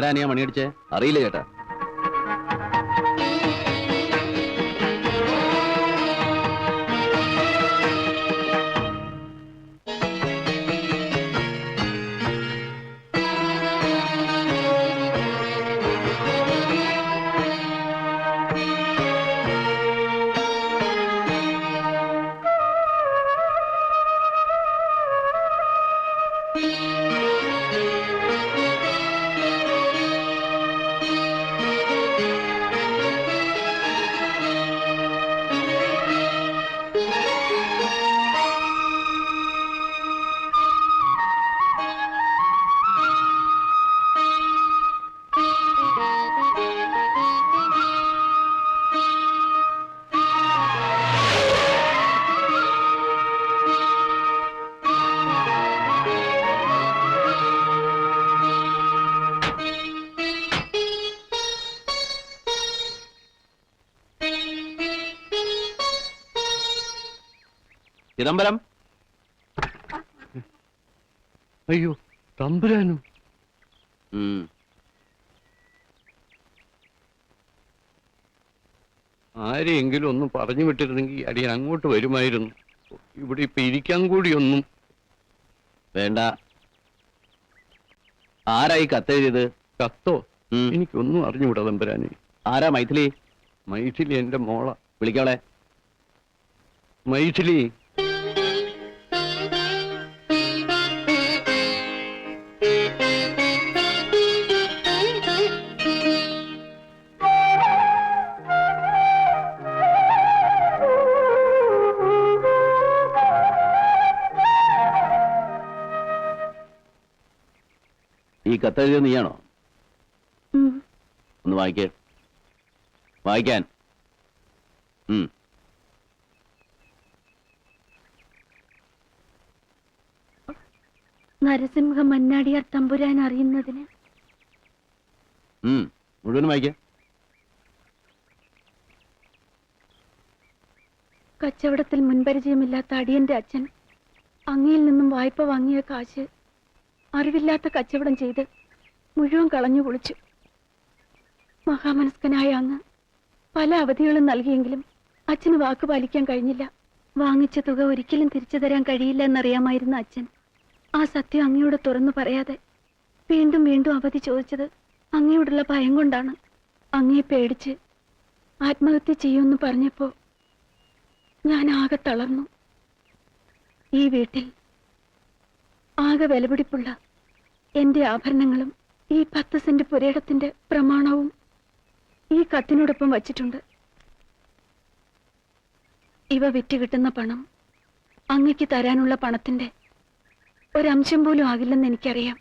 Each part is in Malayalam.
ആരാനിയാ മണിയടിച്ചേ? അറിയില്ല ചേട്ടാ. ചിദംബരം. അയ്യോ, തമ്പുരാനും. ആരെയെങ്കിലും ഒന്നും പറഞ്ഞു വിട്ടിരുന്നെങ്കിൽ അടിയൻ അങ്ങോട്ട് വരുമായിരുന്നു. ഇവിടെ ഇപ്പൊ ഇരിക്കാൻ കൂടിയൊന്നും വേണ്ട. ആരായി കത്തെഴുതിയത്? കത്തോ? എനിക്കൊന്നും അറിഞ്ഞുകൂടാ തമ്പുരാനെ. ആരാ? മൈഥിലി. മൈഥിലി എന്റെ മോള. വിളിക്കവളെ. മൈഥിലി. ഈ കത്തെഴുതിയത് നീയാണോ? ഒന്ന് വായിക്കേ. വായിക്കാൻ. നരസിംഹ മന്നാടിയാർ തമ്പുരാൻ അറിയുന്നതിന്. മുഴുവനും വായിക്കേ. കച്ചവടത്തിൽ മുൻപരിചയമില്ലാത്ത അടിയന്റെ അച്ഛൻ അങ്ങയിൽ നിന്നും വായ്പ വാങ്ങിയ കാശ് അറിവില്ലാത്ത കച്ചവടം ചെയ്ത് മുഴുവൻ കളഞ്ഞു കുളിച്ചു. മഹാമനസ്കനായ അങ്ങ് പല അവധികളും നൽകിയെങ്കിലും അച്ഛന് വാക്ക് പാലിക്കാൻ കഴിഞ്ഞില്ല. വാങ്ങിച്ച തുക ഒരിക്കലും തിരിച്ചു തരാൻ കഴിയില്ല എന്നറിയാമായിരുന്ന അച്ഛൻ ആ സത്യം അങ്ങയോട് തുറന്നു പറയാതെ വീണ്ടും വീണ്ടും അവധി ചോദിച്ചത് അങ്ങയോടുള്ള ഭയം കൊണ്ടാണ്. അങ്ങയെ പേടിച്ച് ആത്മഹത്യ ചെയ്യുമെന്ന് പറഞ്ഞപ്പോ ഞാൻ ആകെ തളർന്നു. ഈ വീട്ടിൽ ആകെ വിലപിടിപ്പുള്ള എന്റെ ആഭരണങ്ങളും ഈ 10 സെന്റ് പുരയിടത്തിന്റെ പ്രമാണവും ഈ കത്തിനോടൊപ്പം വച്ചിട്ടുണ്ട്. ഇവ വിറ്റ് കിട്ടുന്ന പണം അങ്ങയ്ക്ക് തരാനുള്ള പണത്തിന്റെ ഒരംശം പോലും ആകില്ലെന്ന് എനിക്കറിയാം.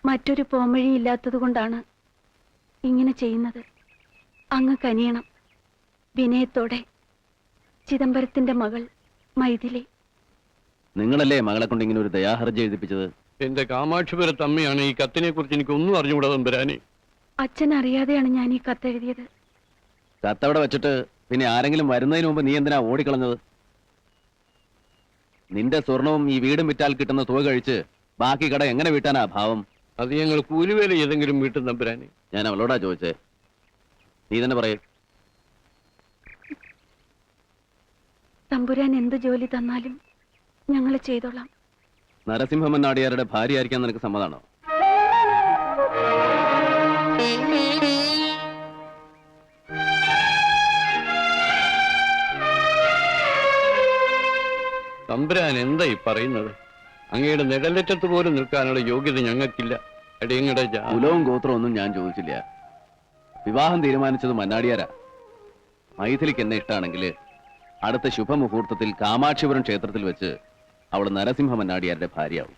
മറ്റൊരു പോംവഴിയില്ലാത്തത് കൊണ്ടാണ് ഇങ്ങനെ ചെയ്യുന്നത്. അങ്ങ് കനിയണം. വിനയത്തോടെ, ചിദംബരത്തിന്റെ മകൾ മൈഥിലി. നിങ്ങളല്ലേ മകളെ കൊണ്ട് ഇങ്ങനെ ഒരു ദയാഹർജി എഴുതിപ്പിച്ചത്? എന്റെ കാമാക്ഷിപുരത്ത് അമ്മയാണ്. ഈ കത്തിനെ കുറിച്ച് എനിക്കൊന്നും അറിഞ്ഞുകൂടാ തമ്പുരാനെ. അച്ഛൻ അറിയാതെയാണ് ഞാൻ ഈ കത്തെഴുതിയത്. കത്തവിടെ വെച്ചിട്ട് പിന്നെ ആരെങ്കിലും വരുന്നതിന് മുമ്പ് നീ എന്തിനാ ഓടിക്കളഞ്ഞത്? നിന്റെ സ്വർണവും ഈ വീടും വിറ്റാൽ കിട്ടുന്ന തുക കഴിച്ച് ബാക്കി കട എങ്ങനെ വീട്ടാനാ ഭാവം? അത് ഞങ്ങൾ കൂലിവേല ഏതെങ്കിലും വീട്ടും തമ്പുരാനെ. ഞാൻ അവളോടാ ചോദിച്ചേ. നീ തന്നെ പറയേ. തമ്പുരാൻ എന്ത് ജോലി തന്നാലും ഞങ്ങൾ ചെയ്തോളാം. നരസിംഹ മന്നാടിയാരുടെ ഭാര്യ ആയിരിക്കാൻ നിനക്ക് സമ്മതാണോ? തമ്പുരാൻ എന്തായി പറയുന്നത്? അങ്ങയുടെ നിഴലറ്റത്ത് പോലും നിൽക്കാനുള്ള യോഗ്യത ഞങ്ങൾക്കില്ല. അടിയങ്ങളുടെ കുലവും ഗോത്രവും ഒന്നും ഞാൻ ചോദിച്ചില്ല. വിവാഹം തീരുമാനിച്ചത് മന്നാടിയാരാ. മൈഥിലിക്ക് എന്നെ ഇഷ്ടമാണെങ്കിൽ അടുത്ത ശുഭമുഹൂർത്തത്തിൽ കാമാക്ഷിപുരം ക്ഷേത്രത്തിൽ വെച്ച് അവൾ നരസിംഹ മന്നാടിയാരുടെ ഭാര്യയാവും.